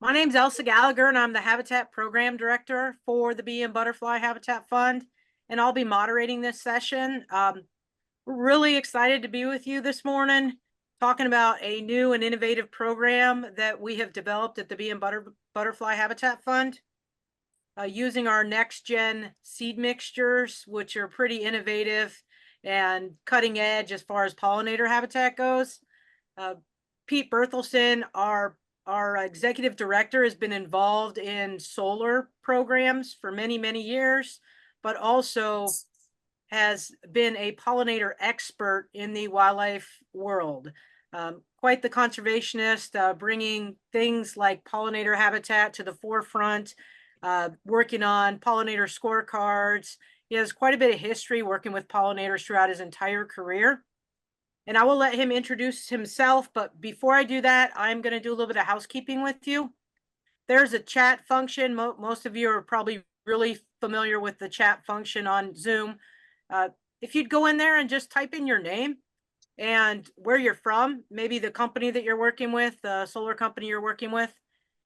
My name's Elsa Gallagher, and I'm the Habitat Program Director for the Bee and Butterfly Habitat Fund, and I'll be moderating this session. We're really excited to be with you this morning, talking about a new and innovative program that we have developed at the Bee and Butterfly Habitat Fund, using our next-gen seed mixtures, which are pretty innovative and cutting edge as far as pollinator habitat goes. Uh, Pete Berthelsen, our executive director, has been involved in solar programs for many, many years, but also has been a pollinator expert in the wildlife world. Quite the conservationist, bringing things like pollinator habitat to the forefront, working on pollinator scorecards. He has quite a bit of history working with pollinators throughout his entire career. And I will let him introduce himself. But before I do that, I'm going to do a little bit of housekeeping with you. There's a chat function. Most of you are probably really familiar with the chat function on Zoom. If you'd go in there and just type in your name and where you're from, maybe the company that you're working with, the solar company you're working with,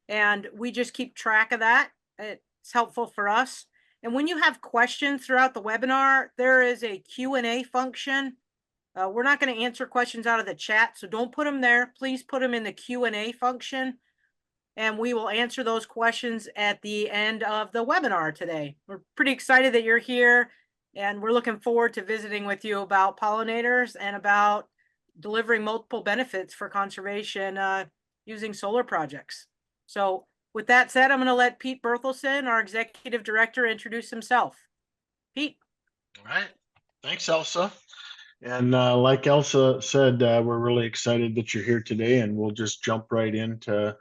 and we just keep track of that. It's helpful for us. And when you have questions throughout the webinar, there is a Q&A function. We're not going to answer questions out of the chat, so don't put them there. Please put them in the Q&A function, and we will answer those questions at the end of the webinar today. We're pretty excited that you're here, and we're looking forward to visiting with you about pollinators and about delivering multiple benefits for conservation using solar projects. So with that said, I'm going to let Pete Berthelsen, our executive director, introduce himself. Pete. All right. Thanks, Elsa. And like Elsa said, we're really excited that you're here today, and we'll just jump right into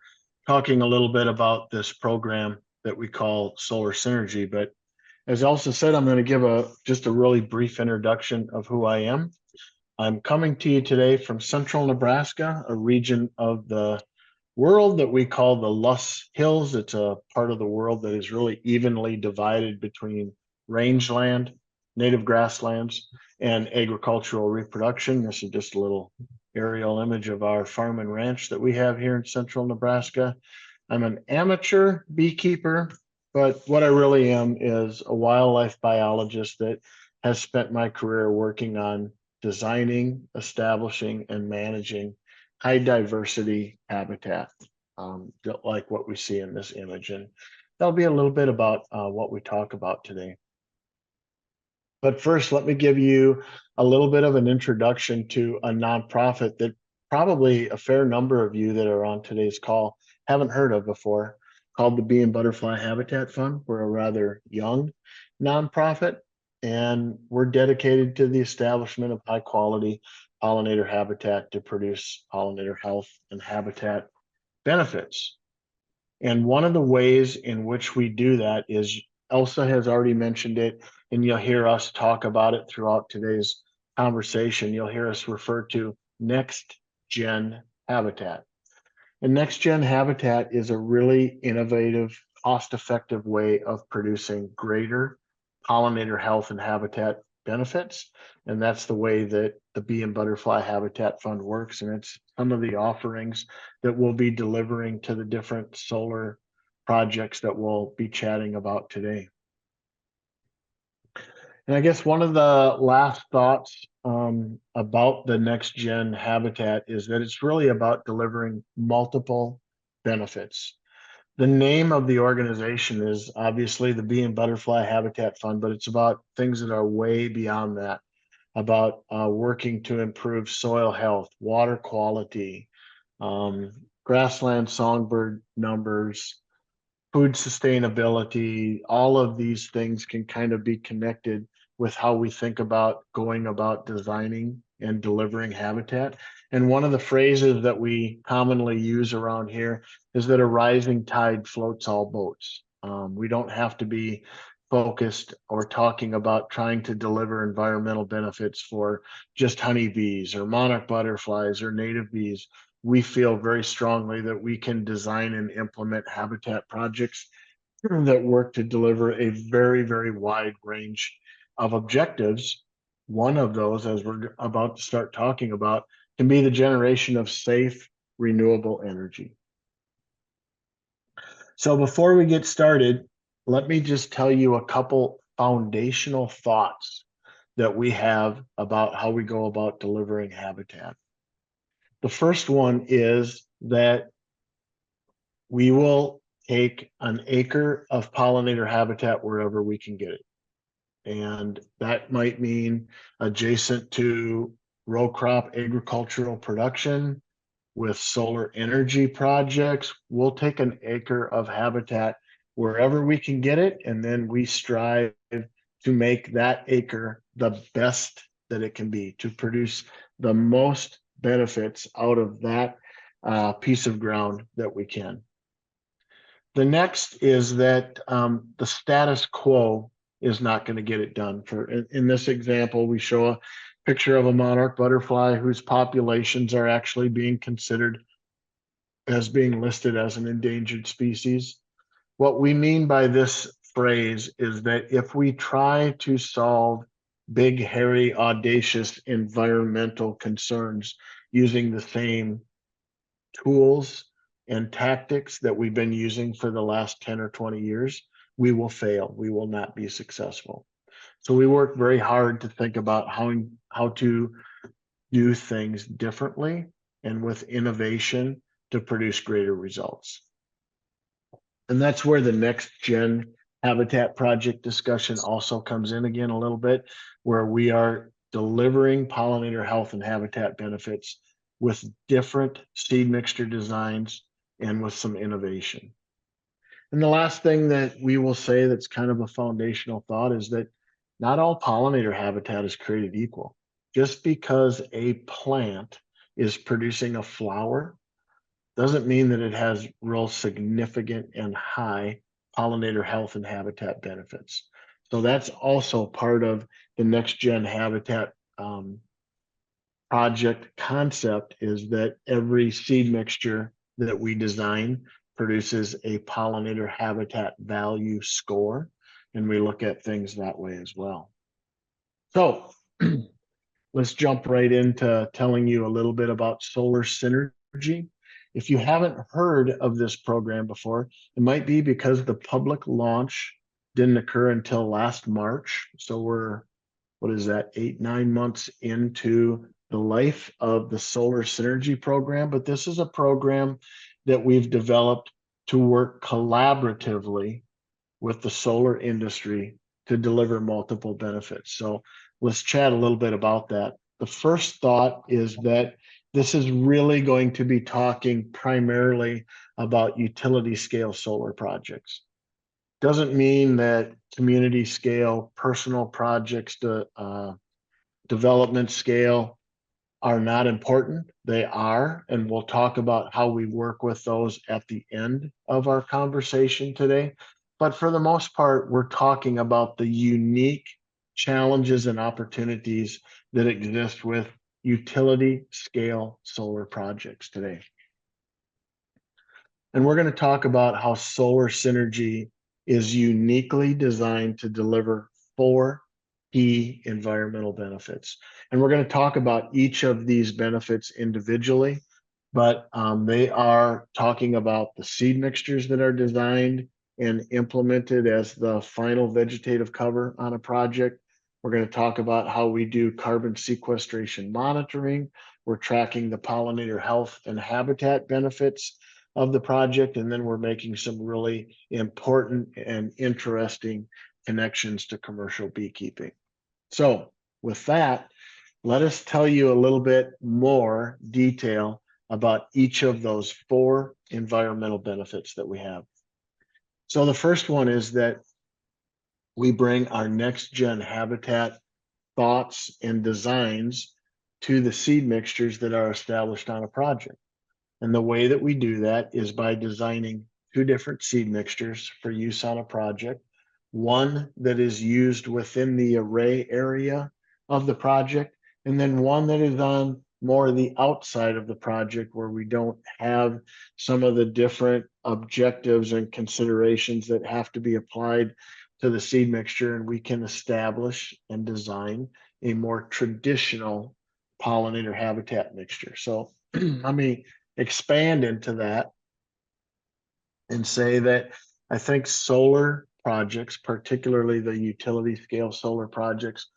talking a little bit about this program that we call Solar Synergy. But as Elsa said, I'm going to give just a really brief introduction of who I am. I'm coming to you today from central Nebraska, a region of the world that we call the Loess Hills. It's a part of the world that is really evenly divided between rangeland, native grasslands, and agricultural reproduction. This is just a little aerial image of our farm and ranch that we have here in central Nebraska. I'm an amateur beekeeper, but what I really am is a wildlife biologist that has spent my career working on designing, establishing, and managing high diversity habitat, like what we see in this image. And that'll be a little bit about what we talk about today. But first, let me give you a little bit of an introduction to a nonprofit that probably a fair number of you that are on today's call haven't heard of before, called the Bee and Butterfly Habitat Fund. We're a rather young nonprofit, and we're dedicated to the establishment of high quality pollinator habitat to produce pollinator health and habitat benefits. And one of the ways in which we do that is, Elsa has already mentioned it, and you'll hear us talk about it throughout today's conversation. You'll hear us refer to next gen habitat. And next gen habitat is a really innovative, cost effective way of producing greater pollinator health and habitat benefits. And that's the way that the Bee and Butterfly Habitat Fund works. And it's some of the offerings that we'll be delivering to the different solar projects that we'll be chatting about today. And I guess one of the last thoughts about the next gen habitat is that it's really about delivering multiple benefits. The name of the organization is obviously the Bee and Butterfly Habitat Fund, but it's about things that are way beyond that, about working to improve soil health, water quality, grassland songbird numbers, food sustainability. All of these things can kind of be connected with how we think about going about designing and delivering habitat. And one of the phrases that we commonly use around here is that a rising tide floats all boats. We don't have to be focused or talking about trying to deliver environmental benefits for just honeybees or monarch butterflies or native bees. We feel very strongly that we can design and implement habitat projects that work to deliver a very, very wide range of objectives. One of those, as we're about to start talking about, can be the generation of safe, renewable energy. So before we get started, let me just tell you a couple foundational thoughts that we have about how we go about delivering habitat. The first one is that we will take an acre of pollinator habitat wherever we can get it. And that might mean adjacent to row crop agricultural production with solar energy projects. We'll take an acre of habitat wherever we can get it, and then we strive to make that acre the best that it can be, to produce the most benefits out of that piece of ground that we can. The next is that the status quo is not going to get it done. In this example, we show a picture of a monarch butterfly whose populations are actually being considered as being listed as an endangered species. What we mean by this phrase is that if we try to solve big, hairy, audacious environmental concerns using the same tools and tactics that we've been using for the last 10 or 20 years, we will fail. We will not be successful. So we work very hard to think about how to do things differently and with innovation to produce greater results. And that's where the next gen habitat project discussion also comes in again a little bit, where we are delivering pollinator health and habitat benefits with different seed mixture designs and with some innovation. And the last thing that we will say that's kind of a foundational thought is that not all pollinator habitat is created equal. Just because a plant is producing a flower doesn't mean that it has real significant and high pollinator health and habitat benefits. So that's also part of the next gen habitat project concept, is that every seed mixture that we design produces a pollinator habitat value score, and we look at things that way as well. So let's jump right into telling you a little bit about solar synergy. If you haven't heard of this program before, it might be because the public launch didn't occur until last March. So we're, what is that, 8-9 months into the life of the solar synergy program. But this is a program that we've developed to work collaboratively with the solar industry to deliver multiple benefits. So let's chat a little bit about that. The first thought is that this is really going to be talking primarily about utility scale solar projects. Doesn't mean that community scale, personal projects, development scale are not important. They are, and we'll talk about how we work with those at the end of our conversation today. But for the most part, we're talking about the unique challenges and opportunities that exist with utility scale solar projects today. And we're going to talk about how solar synergy is uniquely designed to deliver 4 key environmental benefits. And we're going to talk about each of these benefits individually, but they are talking about the seed mixtures that are designed and implemented as the final vegetative cover on a project. We're going to talk about how we do carbon sequestration monitoring. We're tracking the pollinator health and habitat benefits of the project, and then we're making some really important and interesting connections to commercial beekeeping. So with that, let us tell you a little bit more detail about each of those 4 environmental benefits that we have. So the first one is that we bring our next gen habitat thoughts and designs to the seed mixtures that are established on a project. And the way that we do that is by designing 2 different seed mixtures for use on a project. One that is used within the array area of the project, and then one that is on more the outside of the project, where we don't have some of the different objectives and considerations that have to be applied to the seed mixture, and we can establish and design a more traditional pollinator habitat mixture. So let me expand into that and say that I think solar projects, particularly the utility scale solar projects,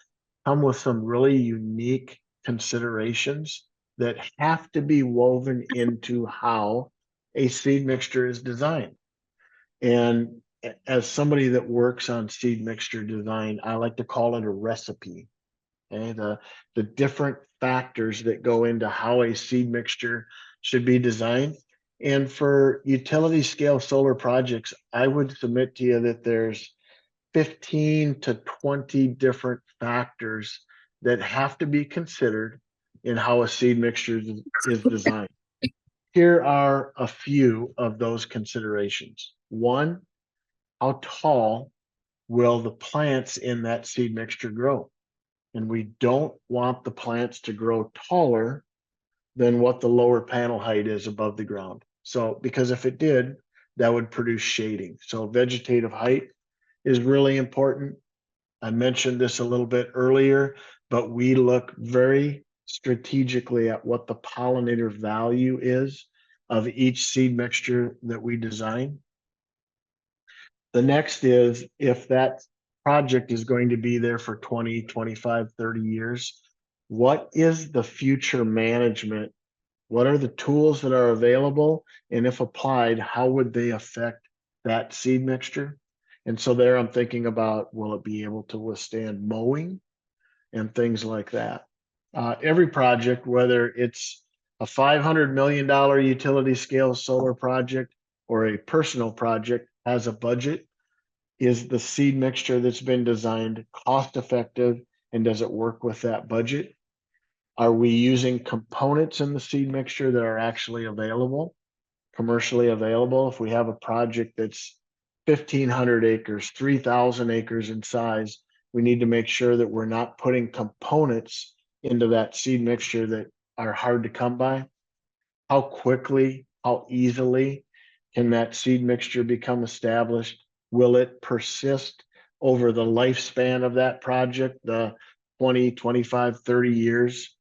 come with some really unique considerations that have to be woven into how a seed mixture is designed. And as somebody that works on seed mixture design, I like to call it a recipe. Okay, the different factors that go into how a seed mixture should be designed. And for utility scale solar projects, I would submit to you that there's 15 to 20 different factors that have to be considered in how a seed mixture is designed. Here are a few of those considerations. One, how tall will the plants in that seed mixture grow? And we don't want the plants to grow taller than what the lower panel height is above the ground. So, because if it did, that would produce shading. So vegetative height is really important. I mentioned this a little bit earlier, but we look very strategically at what the pollinator value is of each seed mixture that we design. The next is if that project is going to be there for 20, 25, 30 years, what is the future management? What are the tools that are available? And if applied, how would they affect that seed mixture? And so there I'm thinking about, will it be able to withstand mowing and things like that? Every project, whether it's a $500 million utility scale solar project or a personal project, has a budget. Is the seed mixture that's been designed cost effective, and does it work with that budget? Are we using components in the seed mixture that are actually available, commercially available? If we have a project that's 1,500 acres, 3,000 acres in size, we need to make sure that we're not putting components into that seed mixture that are hard to come by. How quickly, how easily can that seed mixture become established? Will it persist over the lifespan of that project, the 20, 25, 30 years?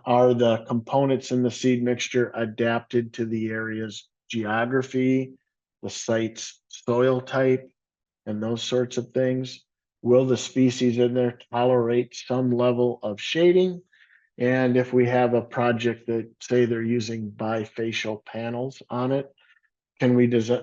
Are the components in the seed mixture adapted to the area's geography, the site's soil type, and those sorts of things? Will the species in there tolerate some level of shading? And if we have a project that say they're using bifacial panels on it,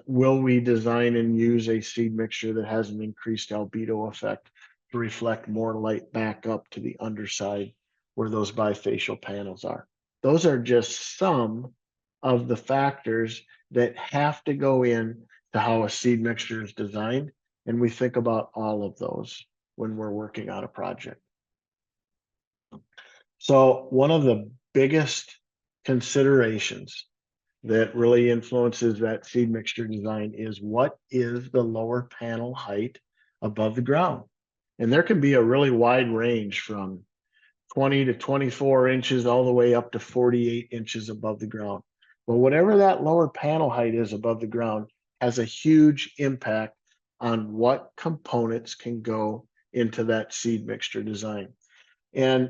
will we design and use a seed mixture that has an increased albedo effect to reflect more light back up to the underside where those bifacial panels are? Those are just some of the factors that have to go in to how a seed mixture is designed. And we think about all of those when we're working on a project. So one of the biggest considerations that really influences that seed mixture design is what is the lower panel height above the ground? And there can be a really wide range from 20 to 24 inches all the way up to 48 inches above the ground. But whatever that lower panel height is above the ground has a huge impact on what components can go into that seed mixture design. And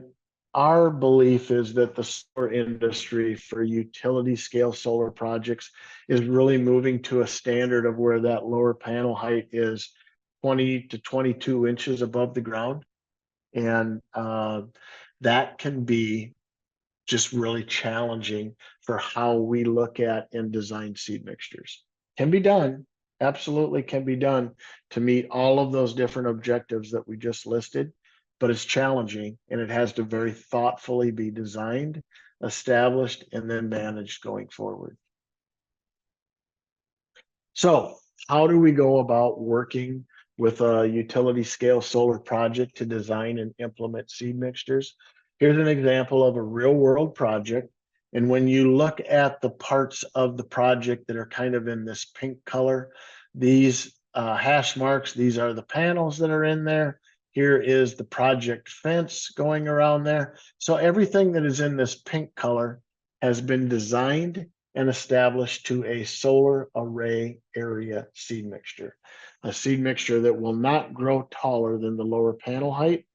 our belief is that the solar industry for utility scale solar projects is really moving to a standard of where that lower panel height is 20 to 22 inches above the ground. And that can be just really challenging for how we look at and design seed mixtures. Can be done, absolutely can be done to meet all of those different objectives that we just listed, but it's challenging and it has to very thoughtfully be designed, established, and then managed going forward. So how do we go about working with a utility scale solar project to design and implement seed mixtures? Here's an example of a real world project. And when you look at the parts of the project that are kind of in this pink color, these hash marks, these are the panels that are in there. Here is the project fence going around there. So everything that is in this pink color has been designed and established to a solar array area seed mixture, a seed mixture that will not grow taller than the lower panel height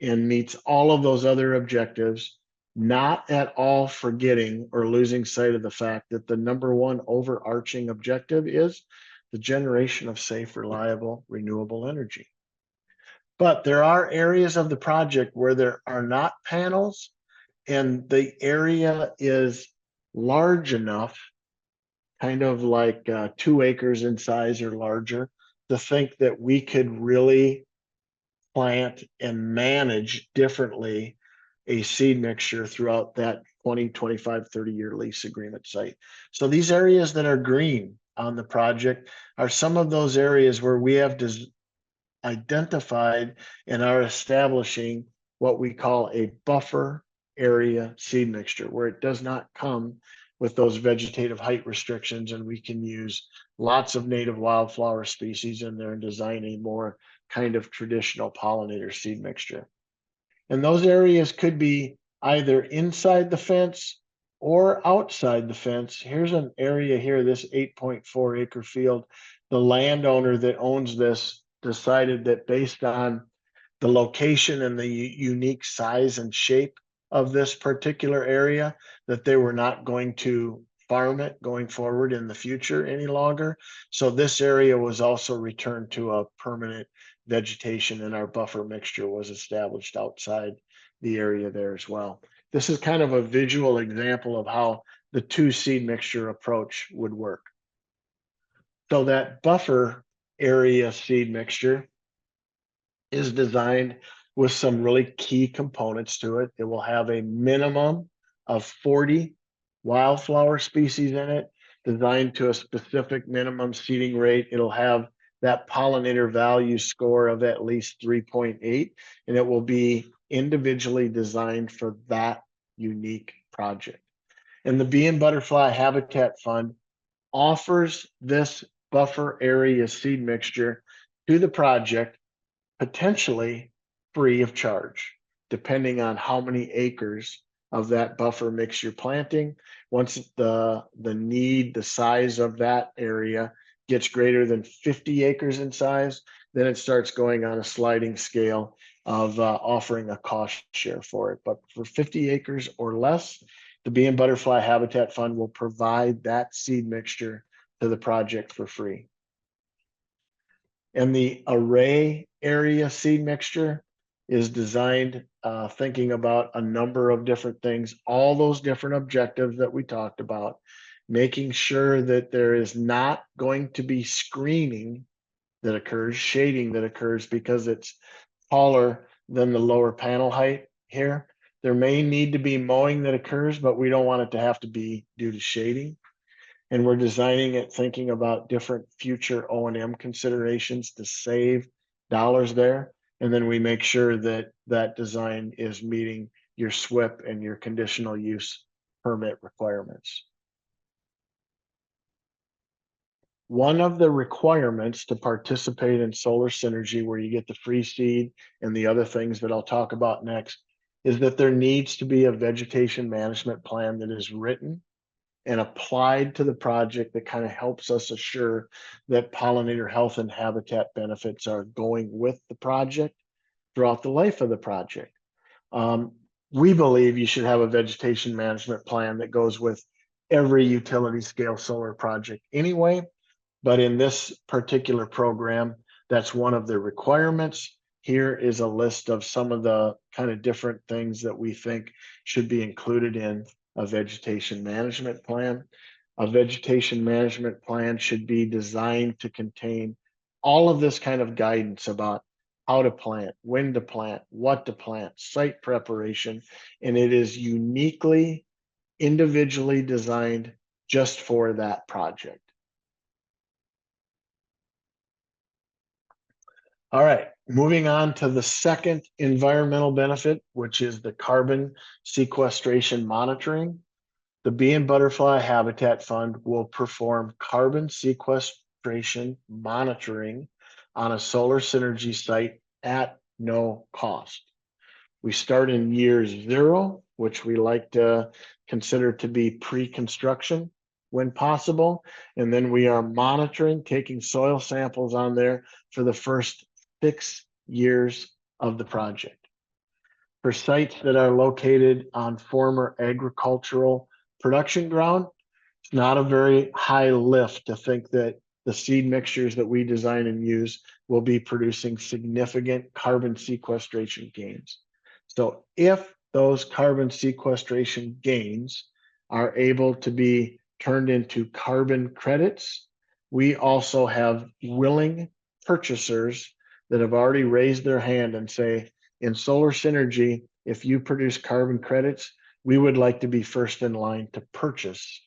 and meets all of those other objectives not at all forgetting or losing sight of the fact that the number one overarching objective is the generation of safe, reliable, renewable energy. But there are areas of the project where there are not panels and the area is large enough, kind of like 2 acres in size or larger, to think that we could really plant and manage differently a seed mixture throughout that 20, 25, 30-year lease agreement site. So these areas that are green on the project are some of those areas where we have identified and are establishing what we call a buffer area seed mixture, where it does not come with those vegetative height restrictions, and we can use lots of native wildflower species in there and design a more kind of traditional pollinator seed mixture. And those areas could be either inside the fence or outside the fence. Here's an area here, this 8.4 acre field. The landowner that owns this decided that based on the location and the unique size and shape of this particular area, that they were not going to farm it going forward in the future any longer. So this area was also returned to a permanent vegetation, and our buffer mixture was established outside the area there as well. This is kind of a visual example of how the 2 seed mixture approach would work. So that buffer area seed mixture is designed with some really key components to it. It will have a minimum of 40 wildflower species in it, designed to a specific minimum seeding rate. It'll have that pollinator value score of at least 3.8, and it will be individually designed for that unique project. And the Bee and Butterfly Habitat Fund offers this buffer area seed mixture to the project, potentially free of charge, depending on how many acres of that buffer mix you're planting. Once the size of that area gets greater than 50 acres in size, then it starts going on a sliding scale of offering a cost share for it. But for 50 acres or less, the Bee and Butterfly Habitat Fund will provide that seed mixture to the project for free. And the array area seed mixture is designed thinking about a number of different things, all those different objectives that we talked about, making sure that there is not going to be screening that occurs, shading that occurs because it's taller than the lower panel height here. There may need to be mowing that occurs, but we don't want it to have to be due to shading. And we're designing it thinking about different future O&M considerations to save dollars there. And then we make sure that that design is meeting your SWIP and your conditional use permit requirements. One of the requirements to participate in solar synergy, where you get the free seed and the other things that I'll talk about next, is that there needs to be a vegetation management plan that is written and applied to the project that kind of helps us assure that pollinator health and habitat benefits are going with the project throughout the life of the project. We believe you should have a vegetation management plan that goes with every utility scale solar project anyway, but in this particular program, that's one of the requirements. Here is a list of some of the kind of different things that we think should be included in a vegetation management plan. A vegetation management plan should be designed to contain all of this kind of guidance about how to plant, when to plant, what to plant, site preparation, and it is uniquely, individually designed just for that project. All right, moving on to the second environmental benefit, which is the carbon sequestration monitoring. The Bee and Butterfly Habitat Fund will perform carbon sequestration monitoring on a solar synergy site at no cost. We start in year 0, which we like to consider to be pre-construction when possible. And then we are monitoring, taking soil samples on there for the first 6 years of the project. for sites that are located on former agricultural production ground. It's not a very high lift to think that the seed mixtures that we design and use will be producing significant carbon sequestration gains. So if those carbon sequestration gains are able to be turned into carbon credits, we also have willing purchasers that have already raised their hand and say, in solar synergy, if you produce carbon credits, we would like to be first in line to purchase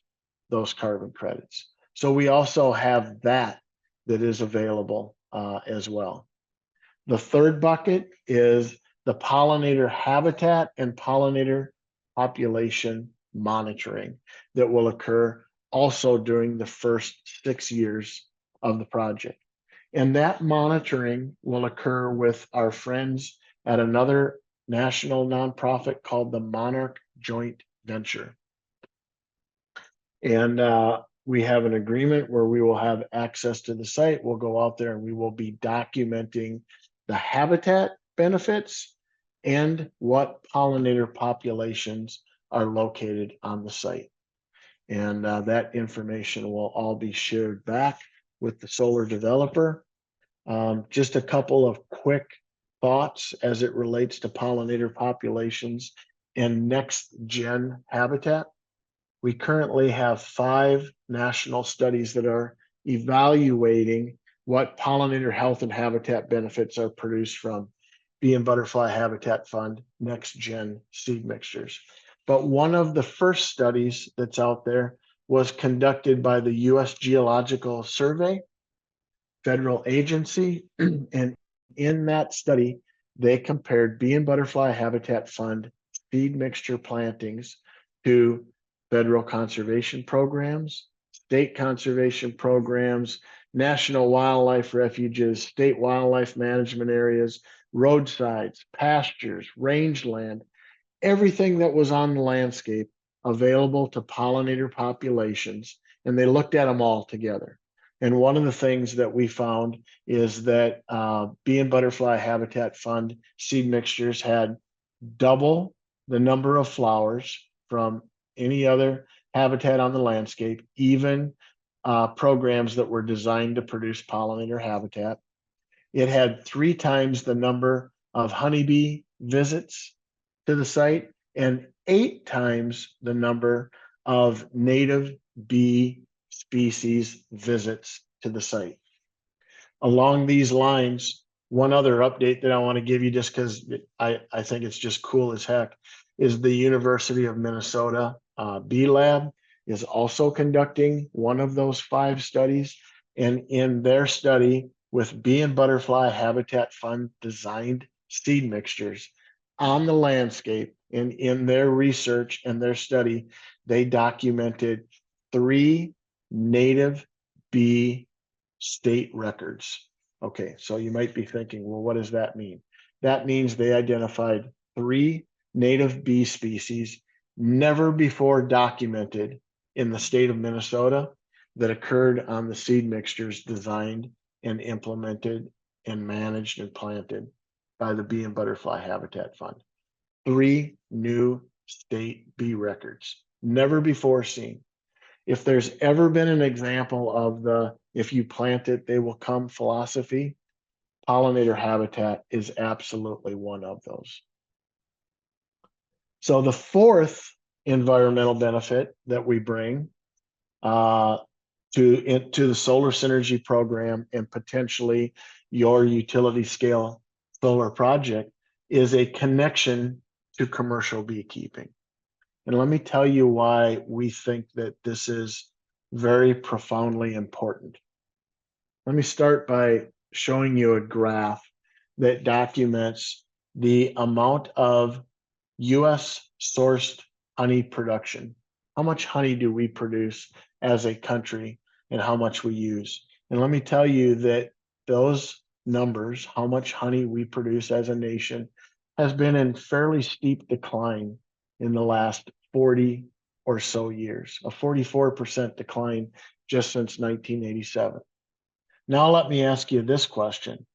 those carbon credits. So we also have that is available as well. The third bucket is the pollinator habitat and pollinator population monitoring that will occur also during the first 6 years of the project. And that monitoring will occur with our friends at another national nonprofit called the Monarch Joint Venture. And we have an agreement where we will have access to the site. We'll go out there and we will be documenting the habitat benefits and what pollinator populations are located on the site. And that information will all be shared back with the solar developer. Just a couple of quick thoughts as it relates to pollinator populations and next gen habitat. We currently have 5 national studies that are evaluating what pollinator health and habitat benefits are produced from bee and butterfly habitat fund next gen seed mixtures. But one of the first studies that's out there was conducted by the US Geological Survey, federal agency, and in that study, they compared bee and butterfly habitat fund seed mixture plantings to federal conservation programs, state conservation programs, national wildlife refuges, state wildlife management areas, roadsides, pastures, rangeland, everything that was on the landscape available to pollinator populations. And they looked at them all together. And one of the things that we found is that bee and butterfly habitat fund seed mixtures had double the number of flowers from any other habitat on the landscape, even programs that were designed to produce pollinator habitat. It had 3 times the number of honeybee visits to the site and 8 times the number of native bee species visits to the site. Along these lines, one other update that I want to give you, just because I think it's just cool as heck, is the University of Minnesota Bee Lab is also conducting one of those 5 studies. And in their study with bee and butterfly habitat fund designed seed mixtures on the landscape, and in their research and their study, they documented 3 native bee state records. Okay, so you might be thinking, well, what does that mean? That means they identified 3 native bee species never before documented in the state of Minnesota that occurred on the seed mixtures designed and implemented and managed and planted by the Bee and Butterfly Habitat Fund. 3 new state bee records, never before seen. If there's ever been an example of the if you plant it, they will come philosophy, pollinator habitat is absolutely one of those. So the fourth environmental benefit that we bring to the solar synergy program and potentially your utility scale solar project is a connection to commercial beekeeping. And let me tell you why we think that this is very profoundly important. Let me start by showing you a graph that documents the amount of US sourced honey production. How much honey do we produce as a country and how much we use? And let me tell you that those numbers, how much honey we produce as a nation, has been in fairly steep decline in the last 40 or so years, a 44% decline just since 1987. Now let me ask you this question.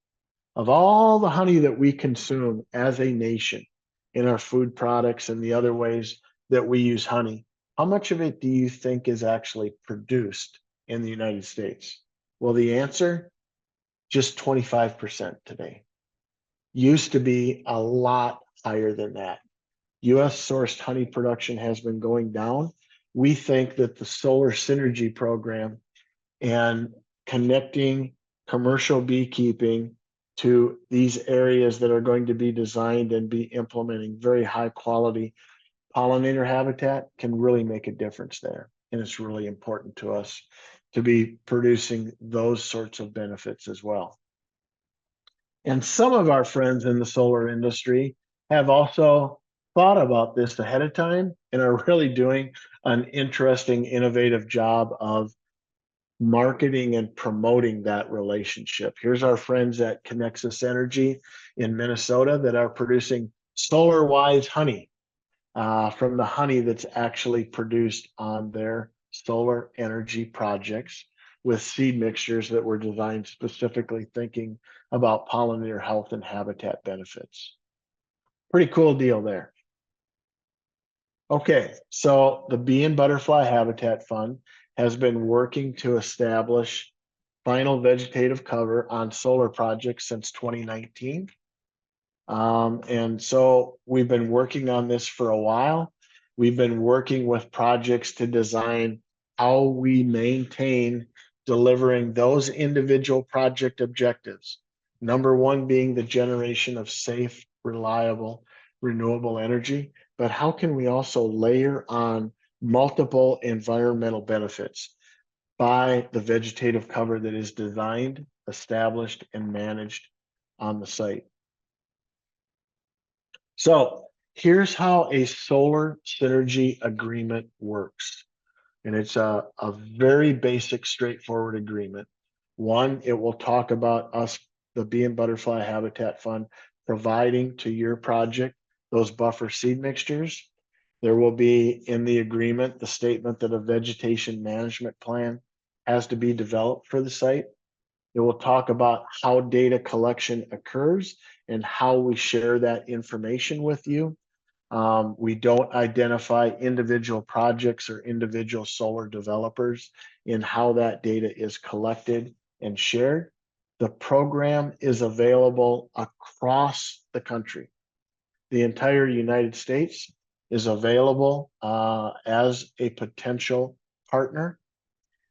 Of all the honey that we consume as a nation, in our food products and the other ways that we use honey, how much of it do you think is actually produced in the United States? Well, the answer, just 25% today. Used to be a lot higher than that. US sourced honey production has been going down. We think that the solar synergy program and connecting commercial beekeeping to these areas that are going to be designed and be implementing very high quality pollinator habitat can really make a difference there. And it's really important to us to be producing those sorts of benefits as well. And some of our friends in the solar industry have also thought about this ahead of time and are really doing an interesting, innovative job of marketing and promoting that relationship. Here's our friends at Connexus Energy in Minnesota that are producing solar wise honey from the honey that's actually produced on their solar energy projects with seed mixtures that were designed specifically thinking about pollinator health and habitat benefits. Pretty cool deal there. Okay, so the Bee and Butterfly Habitat Fund has been working to establish final vegetative cover on solar projects since 2019. And so we've been working on this for a while. We've been working with projects to design how we maintain delivering those individual project objectives. Number one being the generation of safe, reliable, renewable energy, but how can we also layer on multiple environmental benefits by the vegetative cover that is designed, established, and managed on the site? So here's how a solar synergy agreement works. And it's a very basic, straightforward agreement. One, it will talk about us, the Bee and Butterfly Habitat Fund, providing to your project those buffer seed mixtures. There will be in the agreement the statement that a vegetation management plan has to be developed for the site. It will talk about how data collection occurs and how we share that information with you. We don't identify individual projects or individual solar developers in how that data is collected and shared. The program is available across the country. The entire United States is available as a potential partner,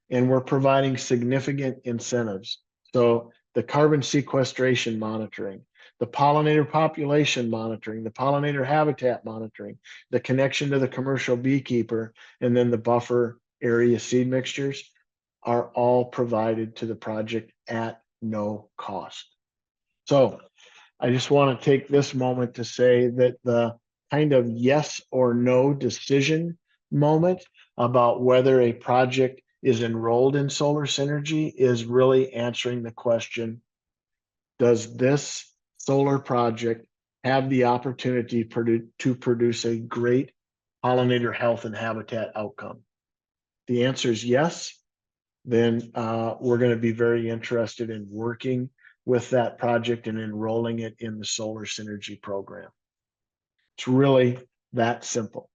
and we're providing significant incentives. So the carbon sequestration monitoring, the pollinator population monitoring, the pollinator habitat monitoring, the connection to the commercial beekeeper, and then the buffer area seed mixtures are all provided to the project at no cost. So I just want to take this moment to say that the kind of yes or no decision moment about whether a project is enrolled in solar synergy is really answering the question, does this solar project have the opportunity to produce a great pollinator health and habitat outcome? The answer is yes. Then we're going to be very interested in working with that project and enrolling it in the solar synergy program. It's really that simple.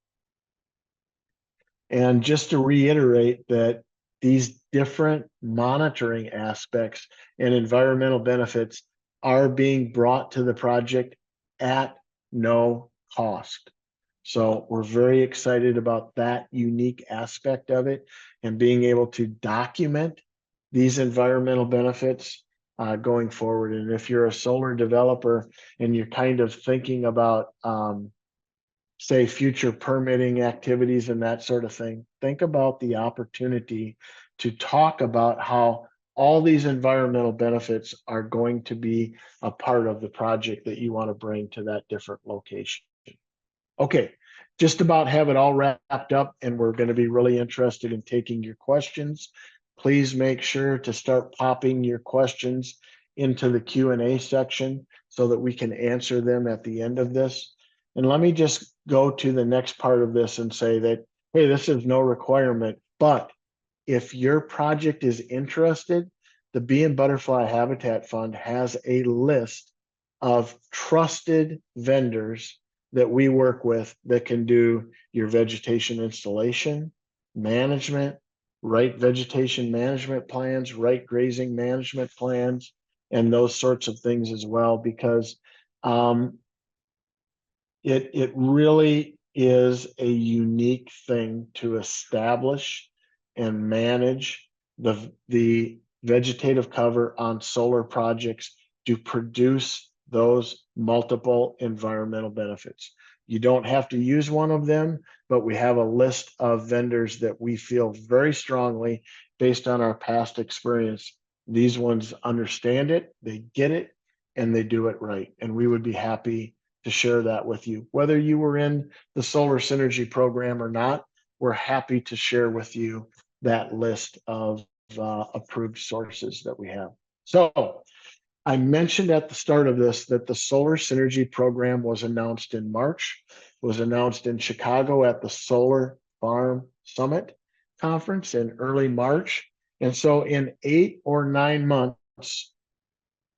And just to reiterate that these different monitoring aspects and environmental benefits are being brought to the project at no cost. So we're very excited about that unique aspect of it and being able to document these environmental benefits going forward. And if you're a solar developer and you're kind of thinking about say future permitting activities and that sort of thing, think about the opportunity to talk about how all these environmental benefits are going to be a part of the project that you want to bring to that different location. Okay, just about have it all wrapped up, and we're going to be really interested in taking your questions. Please make sure to start popping your questions into the Q&A section so that we can answer them at the end of this. And let me just go to the next part of this and say that, hey, this is no requirement, but if your project is interested, the Bee and Butterfly Habitat Fund has a list of trusted vendors that we work with that can do your vegetation installation, management, right vegetation management plans, right grazing management plans, and those sorts of things as well, because it really is a unique thing to establish and manage the vegetative cover on solar projects to produce those multiple environmental benefits. You don't have to use one of them, but we have a list of vendors that we feel very strongly, based on our past experience, these ones understand it, they get it, and they do it right. And we would be happy to share that with you. Whether you were in the Solar Synergy program or not, we're happy to share with you that list of approved sources that we have. So I mentioned at the start of this that the Solar Synergy program was announced in March, was announced in Chicago at the Solar Farm Summit conference in early March. And so in 8 or 9 months,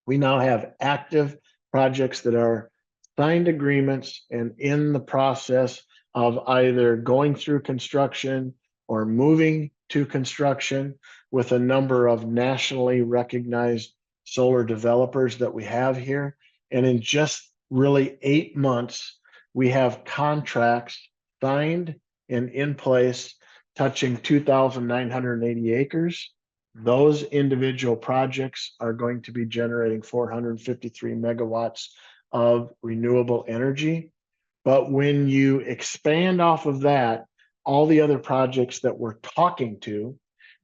we now have active projects that are signed agreements and in the process of either going through construction or moving to construction with a number of nationally recognized solar developers that we have here. And in just really 8 months, we have contracts signed and in place touching 2,980 acres. Those individual projects are going to be generating 453 megawatts of renewable energy. But when you expand off of that, all the other projects that we're talking to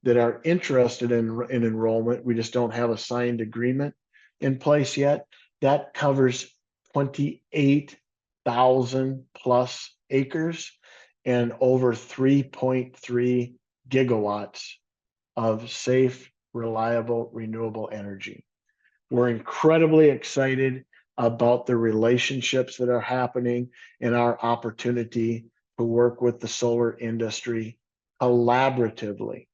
that are interested in enrollment, we just don't have a signed agreement in place yet. That covers 28,000 plus acres and over 3.3 gigawatts of safe, reliable, renewable energy. We're incredibly excited about the relationships that are happening and our opportunity to work with the solar industry collaboratively.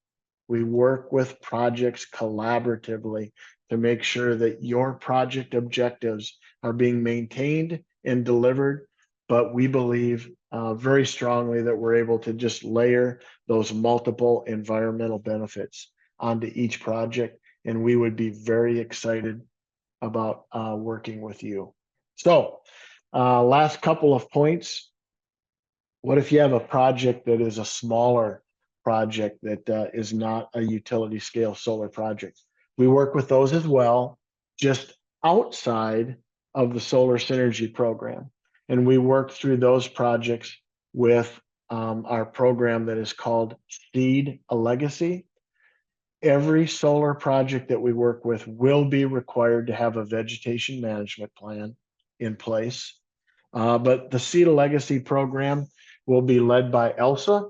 We work with projects collaboratively to make sure that your project objectives are being maintained and delivered. But we believe very strongly that we're able to just layer those multiple environmental benefits onto each project. And we would be very excited about working with you. So last couple of points. What if you have a project that is a smaller project that is not a utility scale solar project? We work with those as well, just outside of the Solar Synergy program. And we work through those projects with our program that is called Seed a Legacy. Every solar project that we work with will be required to have a vegetation management plan in place. But the Seed a Legacy program will be led by Elsa,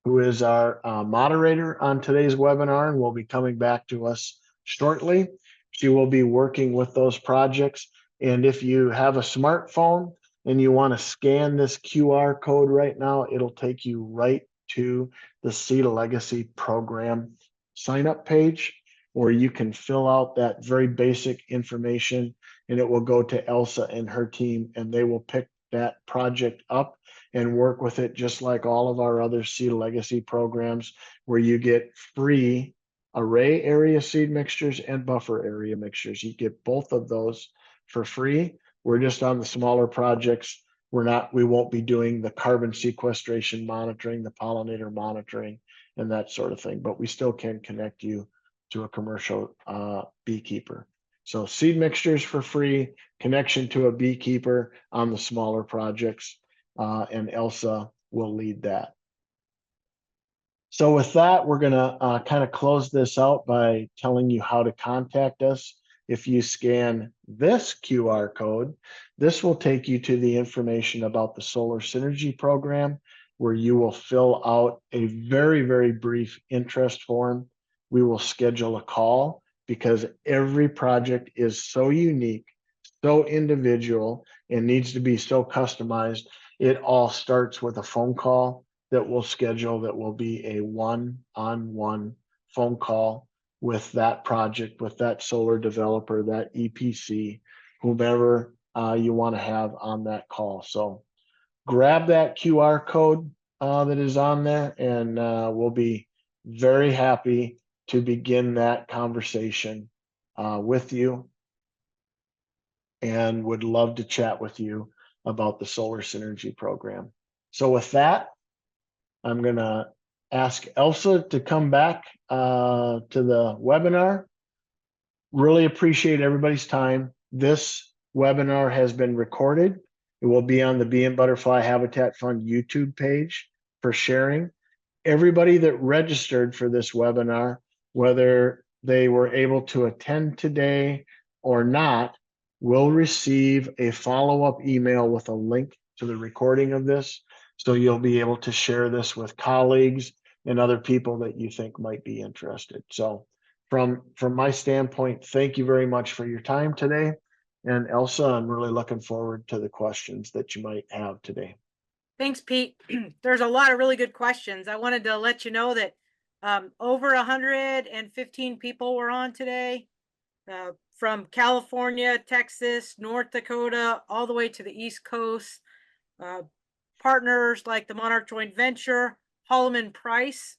who is our moderator on today's webinar and will be coming back to us shortly. She will be working with those projects. And if you have a smartphone and you want to scan this QR code right now, it'll take you right to the Seed a Legacy program sign up page, where you can fill out that very basic information and it will go to Elsa and her team, and they will pick that project up and work with it just like all of our other Seed a Legacy programs, where you get free array area seed mixtures and buffer area mixtures. You get both of those for free. We're just on the smaller projects. We won't be doing the carbon sequestration monitoring, the pollinator monitoring, and that sort of thing, but we still can connect you to a commercial beekeeper. So seed mixtures for free, connection to a beekeeper on the smaller projects, and Elsa will lead that. So with that, we're gonna kind of close this out by telling you how to contact us. If you scan this QR code, this will take you to the information about the Solar Synergy program, where you will fill out a very, very brief interest form. We will schedule a call because every project is so unique, so individual, and needs to be so customized. It all starts with a phone call that we'll schedule, that will be a one-on-one phone call with that project, with that solar developer, that EPC, whomever you want to have on that call. So grab that QR code that is on there, and we'll be very happy to begin that conversation with you, and would love to chat with you about the Solar Synergy program. So with that, I'm going to ask Elsa to come back to the webinar. Really appreciate everybody's time. This webinar has been recorded. It will be on the Bee and Butterfly Habitat Fund YouTube page for sharing. Everybody that registered for this webinar, whether they were able to attend today or not, will receive a follow-up email with a link to the recording of this. So you'll be able to share this with colleagues and other people that you think might be interested. So from my standpoint, thank you very much for your time today. And Elsa, I'm really looking forward to the questions that you might have today. Thanks, Pete. There's a lot of really good questions. I wanted to let you know that over 115 people were on today, from California, Texas, North Dakota, all the way to the East Coast. Partners like the Monarch Joint Venture, Holloman Price,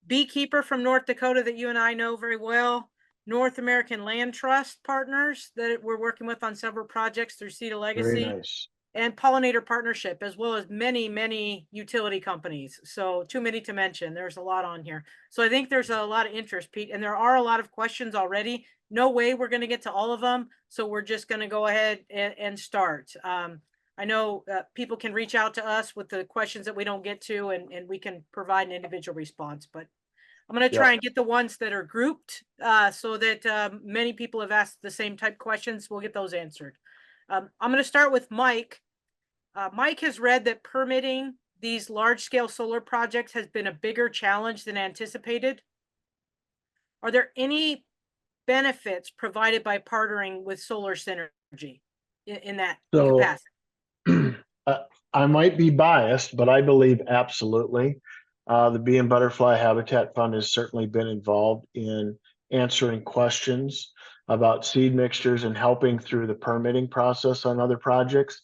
beekeeper from North Dakota that you and I know very well, North American Land Trust partners that we're working with on several projects through Seed of Legacy. Very nice. And Pollinator Partnership, as well as many, many utility companies. So too many to mention. There's a lot on here. So I think there's a lot of interest, Pete, and there are a lot of questions already. No way we're going to get to all of them. So we're just going to go ahead and start. I know people can reach out to us with the questions that we don't get to, and we can provide an individual response. But I'm going to try and get the ones that are grouped so that many people have asked the same type questions. We'll get those answered. I'm going to start with Mike. Mike has read that permitting these large-scale solar projects has been a bigger challenge than anticipated. Are there any benefits provided by partnering with Solar Synergy in that capacity? I might be biased, but I believe absolutely. The Bee and Butterfly Habitat Fund has certainly been involved in answering questions about seed mixtures and helping through the permitting process on other projects.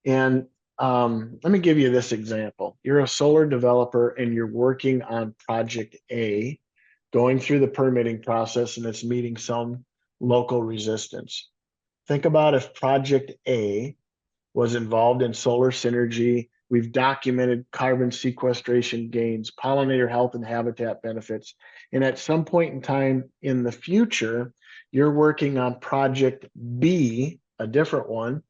And let me give you this example. You're a solar developer and you're working on project A, going through the permitting process, and it's meeting some local resistance. Think about if project A was involved in solar synergy. We've documented carbon sequestration gains, pollinator health and habitat benefits. And at some point in time in the future, you're working on project B, a different one,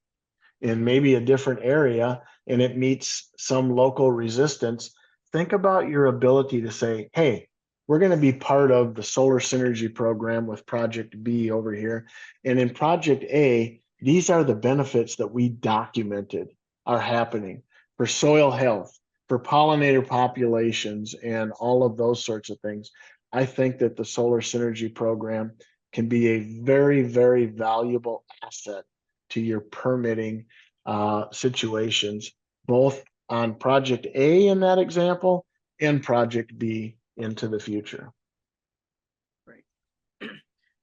in maybe a different area, and it meets some local resistance. Think about your ability to say, hey, we're going to be part of the solar synergy program with project B over here. And in project A, these are the benefits that we documented are happening for soil health, for pollinator populations, and all of those sorts of things. I think that the solar synergy program can be a very, very valuable asset to your permitting situations, both on project A in that example and project B into the future. Great.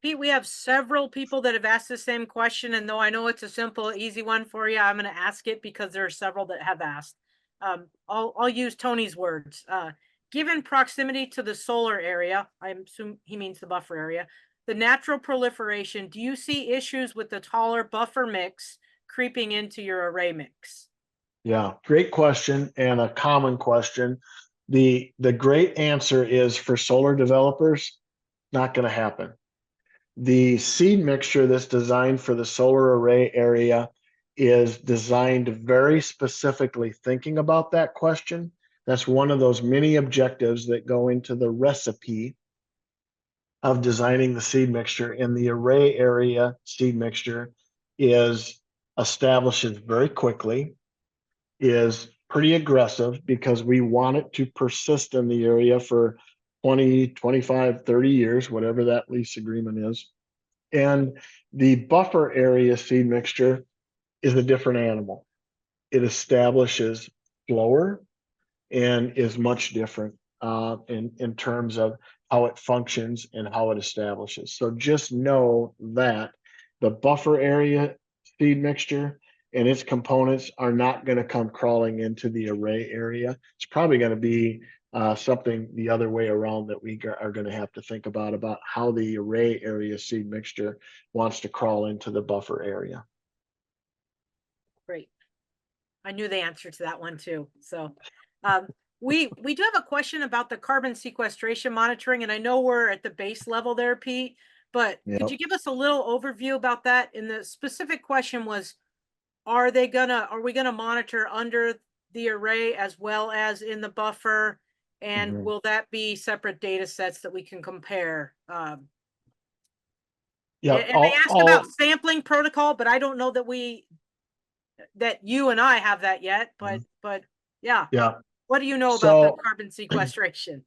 Pete, we have several people that have asked the same question, and though I know it's a simple, easy one for you, I'm going to ask it because there are several that have asked. I'll use Tony's words. Given proximity to the solar area, I assume he means the buffer area, the natural proliferation, do you see issues with the taller buffer mix creeping into your array mix? Yeah, great question, and a common question. The great answer is, for solar developers, not going to happen. The seed mixture that's designed for the solar array area is designed very specifically thinking about that question. That's one of those many objectives that go into the recipe of designing the seed mixture. And the array area seed mixture is establishes very quickly, is pretty aggressive because we want it to persist in the area for 20, 25, 30 years, whatever that lease agreement is. And the buffer area seed mixture is a different animal. It establishes slower and is much different in terms of how it functions and how it establishes. So just know that the buffer area seed mixture and its components are not going to come crawling into the array area. It's probably going to be something the other way around that we are going to have to think about how the array area seed mixture wants to crawl into the buffer area. Great. I knew the answer to that one too. So we do have a question about the carbon sequestration monitoring, and I know we're at the base level there, Pete, but could you give us a little overview about that? And the specific question was, are we gonna monitor under the array as well as in the buffer? And will that be separate data sets that we can compare? Yeah, and they asked about sampling protocol, but I don't know that you and I have that yet, but yeah. What do you know about the carbon sequestration?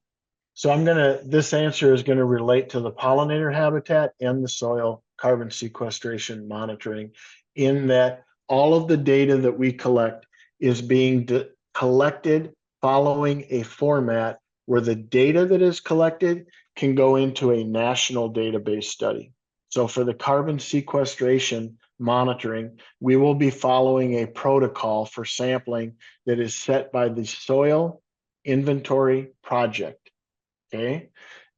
So this answer is going to relate to the pollinator habitat and the soil carbon sequestration monitoring, in that all of the data that we collect is being collected following a format where the data that is collected can go into a national database study. So for the carbon sequestration monitoring, we will be following a protocol for sampling that is set by the Soil Inventory Project. Okay.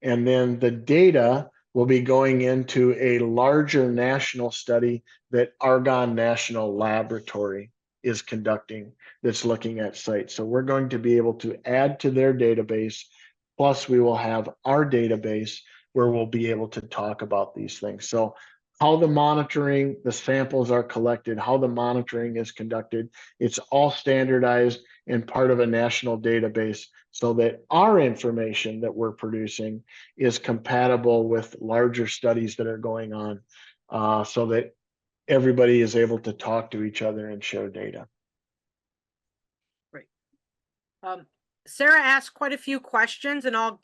And then the data will be going into a larger national study that Argonne National Laboratory is conducting that's looking at sites. So we're going to be able to add to their database. Plus, we will have our database where we'll be able to talk about these things. So how the monitoring, the samples are collected, how the monitoring is conducted, it's all standardized and part of a national database, so that our information that we're producing is compatible with larger studies that are going on, so that everybody is able to talk to each other and share data. Great. Sarah asked quite a few questions, and I'll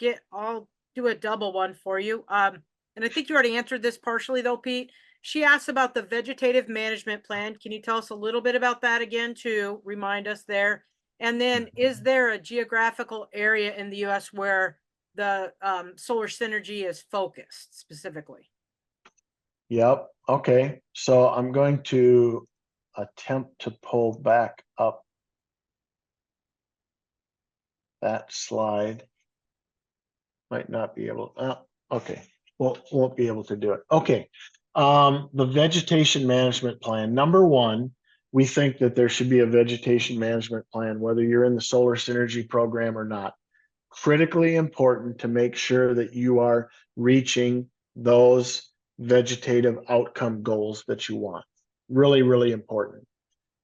do a double one for you. And I think you already answered this partially though, Pete. She asked about the vegetative management plan. Can you tell us a little bit about that again to remind us there? And then is there a geographical area in the US where the solar synergy is focused specifically? Yep. Okay. So I'm going to attempt to pull back up that slide. Might not be able. Okay. Well, won't be able to do it. Okay. The vegetation management plan. Number one, we think that there should be a vegetation management plan, whether you're in the solar synergy program or not. Critically important to make sure that you are reaching those vegetative outcome goals that you want. Really, really important.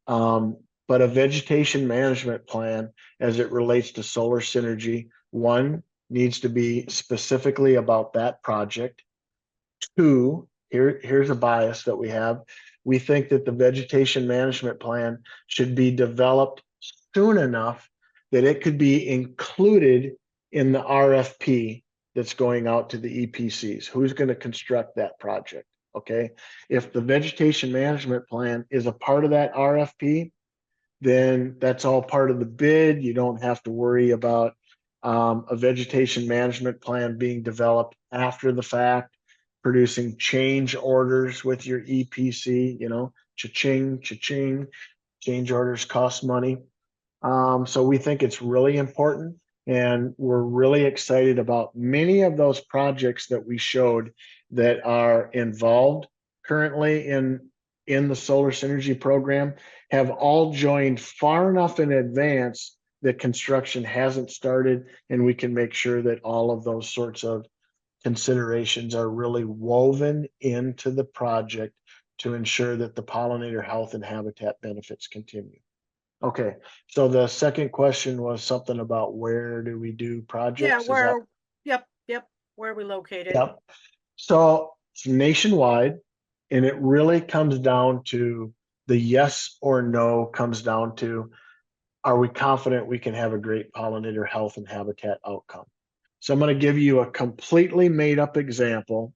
But a vegetation management plan, as it relates to solar synergy, one, needs to be specifically about that project. Two, here's a bias that we have. We think that the vegetation management plan should be developed soon enough that it could be included in the RFP that's going out to the EPCs. Who's going to construct that project? Okay. If the vegetation management plan is a part of that RFP, then that's all part of the bid. You don't have to worry about a vegetation management plan being developed after the fact, producing change orders with your EPC, cha-ching, cha-ching, change orders cost money. So we think it's really important, and we're really excited about many of those projects that we showed that are involved currently in the solar synergy program have all joined far enough in advance that construction hasn't started, and we can make sure that all of those sorts of considerations are really woven into the project to ensure that the pollinator health and habitat benefits continue. Okay, so the second question was something about where do we do projects? Yep. Where are we located? Yep. So it's nationwide, and it really comes down to the yes or no comes down to, are we confident we can have a great pollinator health and habitat outcome? So I'm going to give you a completely made up example,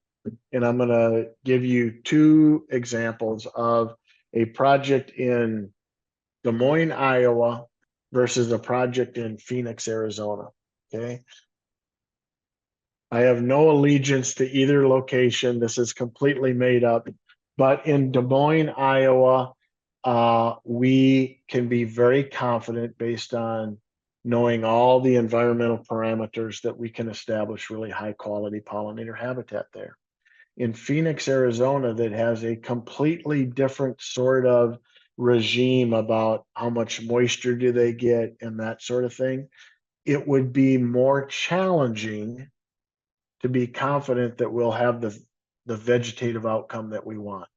and I'm going to give you two examples of a project in Des Moines, Iowa versus a project in Phoenix, Arizona. Okay. I have no allegiance to either location. This is completely made up. But in Des Moines, Iowa, we can be very confident based on knowing all the environmental parameters that we can establish really high quality pollinator habitat there. In Phoenix, Arizona, that has a completely different sort of regime about how much moisture do they get and that sort of thing, it would be more challenging to be confident that we'll have the vegetative outcome that we want.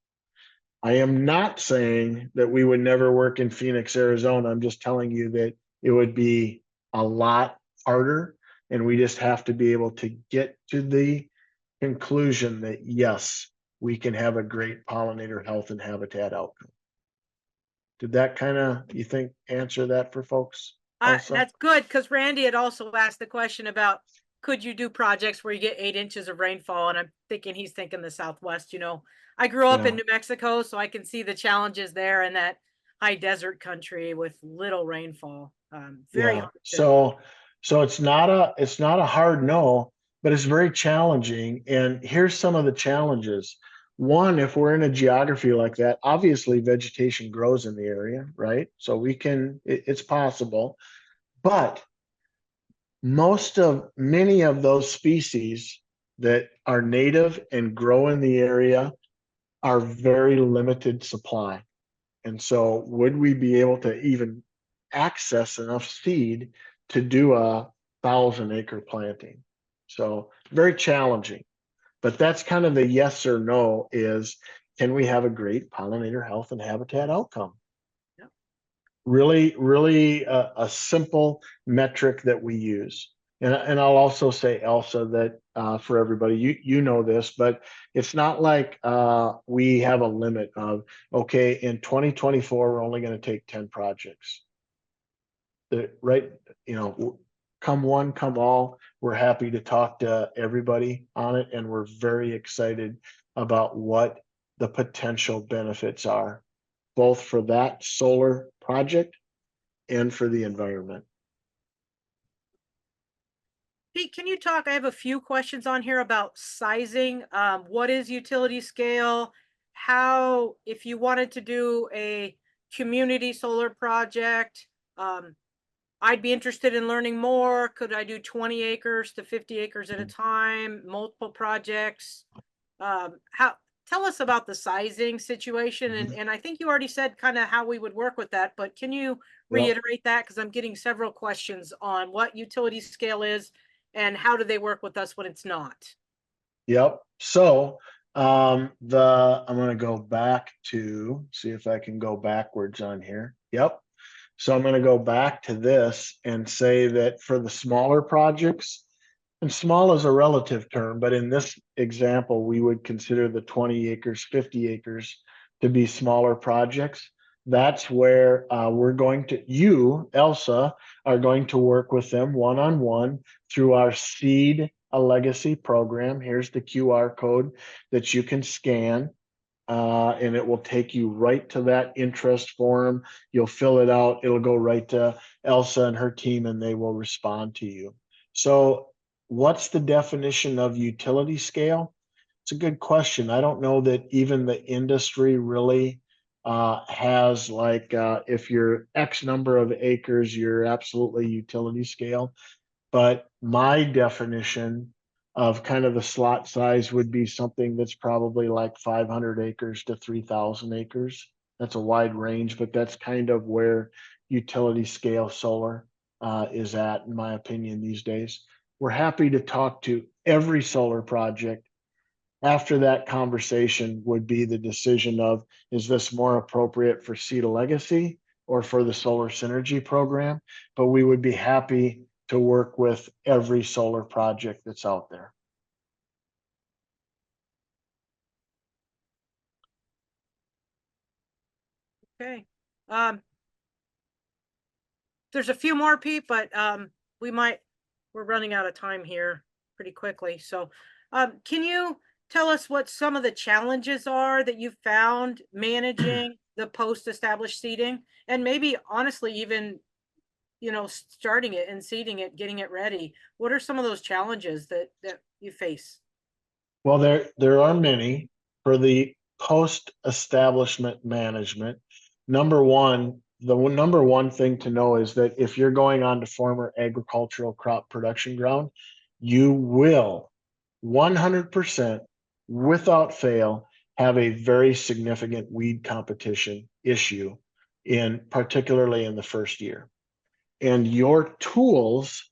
I am not saying that we would never work in Phoenix, Arizona. I'm just telling you that it would be a lot harder, and we just have to be able to get to the conclusion that yes, we can have a great pollinator health and habitat outcome. Did that kind of, you think, answer that for folks, Elsa? That's good, because Randy had also asked the question about, could you do projects where you get 8 inches of rainfall? And I'm thinking he's thinking the Southwest. I grew up in New Mexico, so I can see the challenges there in that high desert country with little rainfall. Very hard to. So it's not a hard no, but it's very challenging. And here's some of the challenges. One, if we're in a geography like that, obviously vegetation grows in the area, right? So it's possible. But many of those species that are native and grow in the area are very limited supply. And so would we be able to even access enough seed to do a 1,000-acre planting? So very challenging, but that's kind of the yes or no is, can we have a great pollinator health and habitat outcome? Yep. Really a simple metric that we use. And I'll also say, Elsa, that for everybody, you know this, but it's not like we have a limit of, okay, in 2024, we're only going to take 10 projects. Right? Come one, come all. We're happy to talk to everybody on it, and we're very excited about what the potential benefits are, both for that solar project and for the environment. Pete, can you talk? I have a few questions on here about sizing. What is utility scale? How, if you wanted to do a community solar project, I'd be interested in learning more. Could I do 20 acres to 50 acres at a time, multiple projects? Tell us about the sizing situation. And I think you already said kind of how we would work with that, but can you reiterate that? Because I'm getting several questions on what utility scale is and how do they work with us when it's not? Yep. So I'm going to go back to see if I can go backwards on here. Yep. So I'm going to go back to this and say that for the smaller projects, and small is a relative term, but in this example, we would consider the 20 acres, 50 acres to be smaller projects. That's where you, Elsa, are going to work with them one-on-one through our Seed a Legacy program. Here's the QR code that you can scan. And it will take you right to that interest form. You'll fill it out. It'll go right to Elsa and her team, and they will respond to you. So what's the definition of utility scale? It's a good question. I don't know that even the industry really has like, if you're X number of acres, you're absolutely utility scale. But my definition of kind of the slot size would be something that's probably like 500 acres to 3,000 acres. That's a wide range, but that's kind of where utility scale solar is at, in my opinion, these days. We're happy to talk to every solar project. After that conversation would be the decision of, is this more appropriate for Seed a Legacy or for the Solar Synergy program? But we would be happy to work with every solar project that's out there. Okay. There's a few more, Pete, but we're running out of time here pretty quickly. So can you tell us what some of the challenges are that you've found managing the post-established seeding, and maybe honestly even starting it and seeding it, getting it ready? What are some of those challenges that you face? Well, there are many. For the post-establishment management, the number one thing to know is that if you're going on to former agricultural crop production ground, you will 100% without fail have a very significant weed competition issue particularly in the first year. And your tools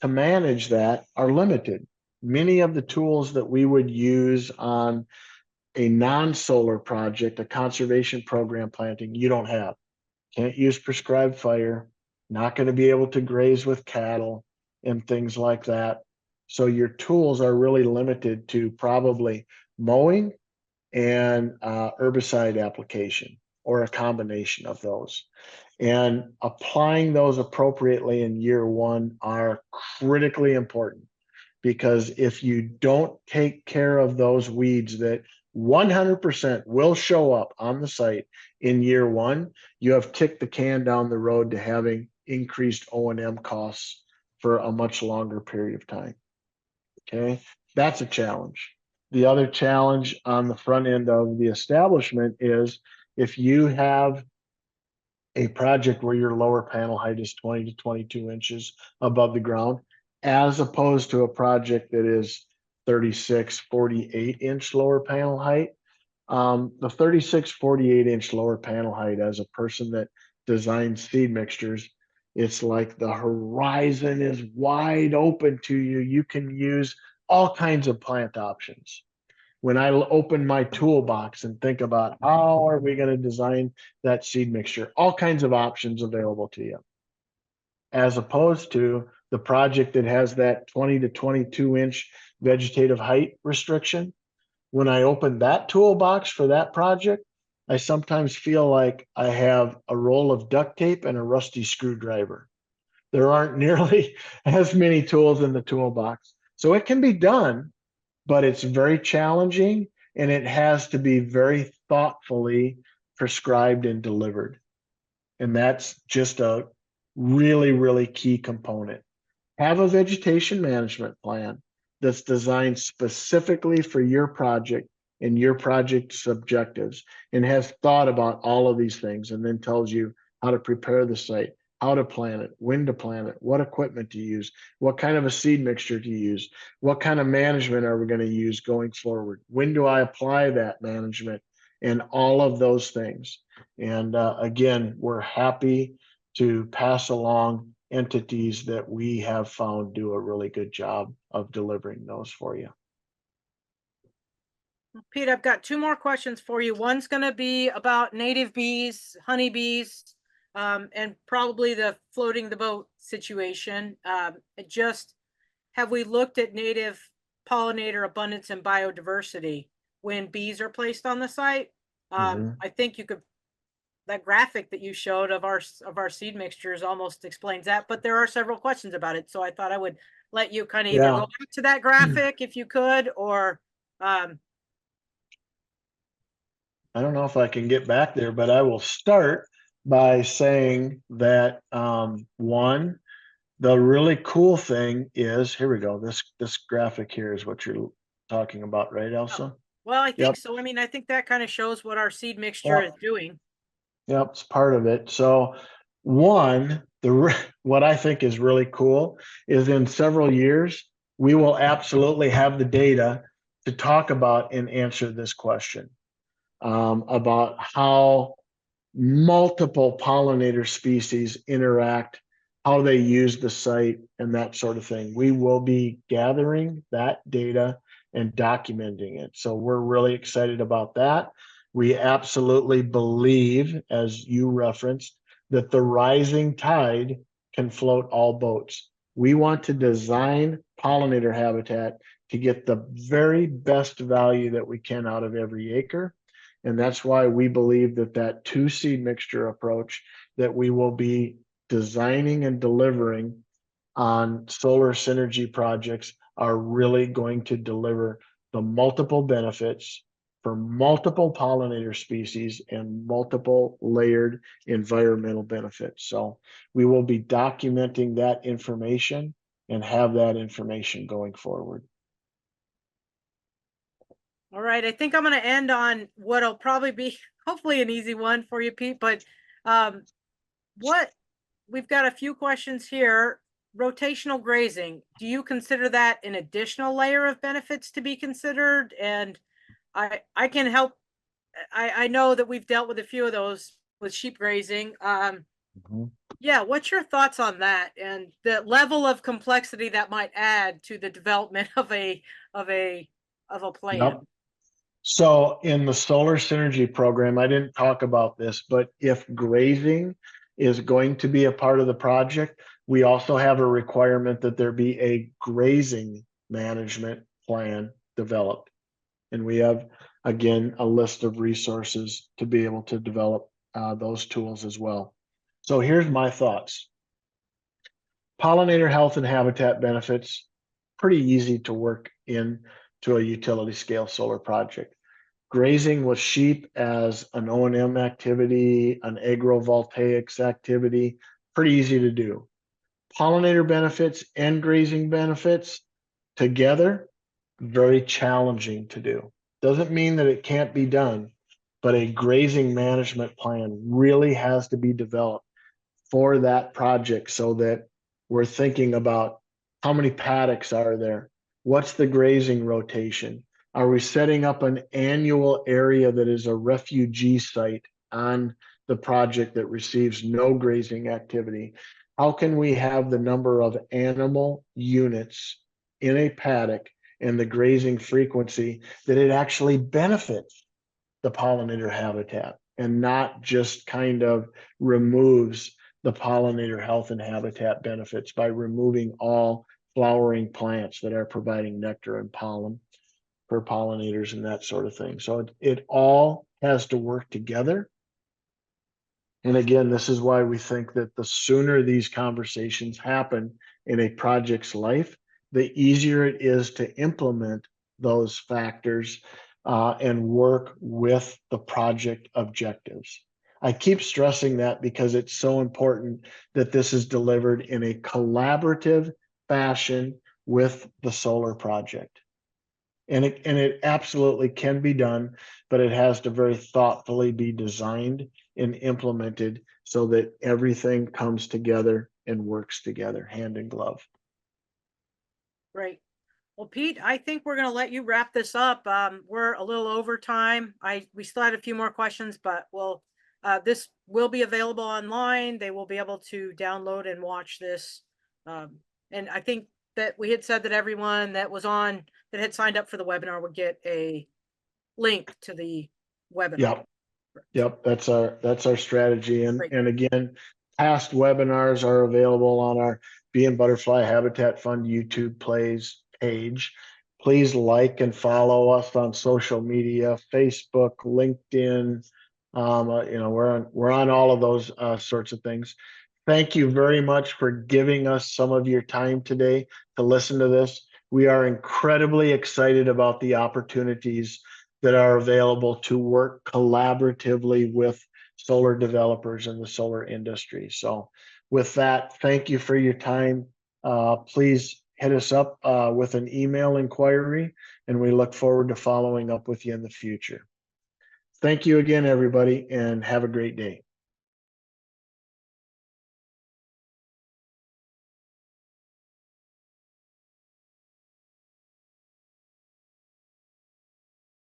to manage that are limited. Many of the tools that we would use on a non-solar project, a conservation program planting, you don't have. Can't use prescribed fire, not going to be able to graze with cattle and things like that. So your tools are really limited to probably mowing and herbicide application or a combination of those. And applying those appropriately in year one are critically important, because if you don't take care of those weeds that 100% will show up on the site in year one, you have kicked the can down the road to having increased O&M costs for a much longer period of time. Okay, that's a challenge. The other challenge on the front end of the establishment is if you have a project where your lower panel height is 20 to 22 inches above the ground, as opposed to a project that is 36, 48-inch lower panel height. The 36, 48-inch lower panel height, as a person that designs seed mixtures, it's like the horizon is wide open to you. You can use all kinds of plant options. When I open my toolbox and think about how are we going to design that seed mixture, all kinds of options available to you, as opposed to the project that has that 20 to 22-inch vegetative height restriction. When I open that toolbox for that project, I sometimes feel like I have a roll of duct tape and a rusty screwdriver. There aren't nearly as many tools in the toolbox. So it can be done, but it's very challenging, and it has to be very thoughtfully prescribed and delivered. And that's just a really, really key component. Have a vegetation management plan that's designed specifically for your project and your project's objectives, and has thought about all of these things, and then tells you how to prepare the site, how to plant it, when to plant it, what equipment to use, what kind of a seed mixture to use, what kind of management are we going to use going forward, when do I apply that management, and all of those things. And again, we're happy to pass along entities that we have found do a really good job of delivering those for you. Pete, I've got two more questions for you. One's going to be about native bees, honeybees, and probably the floating the boat situation. Just have we looked at native pollinator abundance and biodiversity when bees are placed on the site? I think you could, that graphic that you showed of our seed mixtures almost explains that, but there are several questions about it. So I thought I would let you kind of either go back to that graphic if you could, or I don't know if I can get back there, but I will start by saying that one, the really cool thing is, here we go. This graphic here is what you're talking about, right, Elsa? Well, I think so. I mean, I think that kind of shows what our seed mixture is doing. Yep, it's part of it. So one, what I think is really cool is in several years, we will absolutely have the data to talk about and answer this question about how multiple pollinator species interact, how they use the site, and that sort of thing. We will be gathering that data and documenting it. So we're really excited about that. We absolutely believe, as you referenced, that the rising tide can float all boats. We want to design pollinator habitat to get the very best value that we can out of every acre. And that's why we believe that that two seed mixture approach that we will be designing and delivering on solar synergy projects are really going to deliver the multiple benefits for multiple pollinator species and multiple layered environmental benefits. So we will be documenting that information and have that information going forward. All right, I think I'm going to end on what'll probably be hopefully an easy one for you, Pete, but what we've got a few questions here. Rotational grazing, do you consider that an additional layer of benefits to be considered? And I can help. I know that we've dealt with a few of those with sheep grazing. Yeah, what's your thoughts on that and the level of complexity that might add to the development of a plan? Yep. So in the solar synergy program, I didn't talk about this, but if grazing is going to be a part of the project, we also have a requirement that there be a grazing management plan developed. And we have, again, a list of resources to be able to develop those tools as well. So here's my thoughts. Pollinator health and habitat benefits, pretty easy to work in to a utility scale solar project. Grazing with sheep as an O&M activity, an agrovoltaics activity, pretty easy to do. Pollinator benefits and grazing benefits together, very challenging to do. Doesn't mean that it can't be done, but a grazing management plan really has to be developed for that project so that we're thinking about how many paddocks are there? What's the grazing rotation? Are we setting up an annual area that is a refugee site on the project that receives no grazing activity? How can we have the number of animal units in a paddock and the grazing frequency that it actually benefits the pollinator habitat and not just kind of removes the pollinator health and habitat benefits by removing all flowering plants that are providing nectar and pollen for pollinators and that sort of thing. So it all has to work together. And again, this is why we think that the sooner these conversations happen in a project's life, the easier it is to implement those factors and work with the project objectives. I keep stressing that because it's so important that this is delivered in a collaborative fashion with the solar project. And it absolutely can be done, but it has to very thoughtfully be designed and implemented so that everything comes together and works together, hand in glove. Great. Well, Pete, I think we're going to let you wrap this up. We're a little over time. We still had a few more questions, but this will be available online. They will be able to download and watch this. And I think that we had said that everyone that had signed up for the webinar would get a link to the webinar. Yep. That's our strategy. And again, past webinars are available on our Bee and Butterfly Habitat Fund YouTube page. Please like and follow us on social media, Facebook, LinkedIn. We're on all of those sorts of things. Thank you very much for giving us some of your time today to listen to this. We are incredibly excited about the opportunities that are available to work collaboratively with solar developers in the solar industry. So with that, thank you for your time. Please hit us up with an email inquiry, and we look forward to following up with you in the future. Thank you again, everybody, and have a great day.